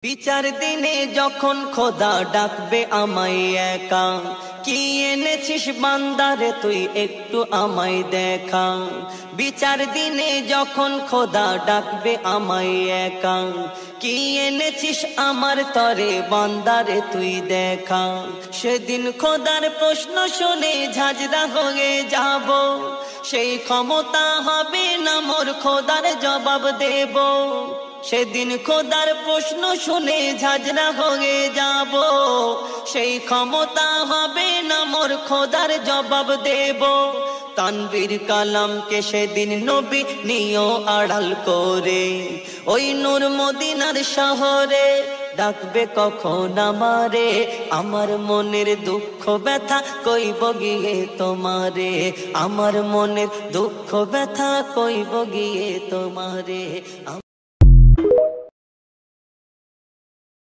বিচার দিনে যখন খোদা ডাকবে আমায় একা, কি এনেছিস বান্দারে তুই একটু আমায় দেখা। বিচার দিনে যখন খোদা ডাকবে আমায় একা, কি এনেছিস আমার তরে বান্দারে তুই দেখা। সেদিন খোদার প্রশ্ন শুনে ঝাঁঝরা হয়ে যাব, সেই ক্ষমতা হবে না মোর খোদার জবাব দেব। সেদিন খোদার প্রশ্ন শুনে ঝাঁঝরা হয়ে যাব, সেই ক্ষমতা হবে না মোর খোদার জবাব দেব। তানবীর কালামকে সেদিন নবী নিও আড়াল করে, ওই নূর মদিনার শহরে ডাকবে কখন আমারে। আমার মনের দুঃখ ব্যথা কইব গিয়ে তোমারে, আমার মনের দুঃখ ব্যথা কইব গিয়ে তোমারে।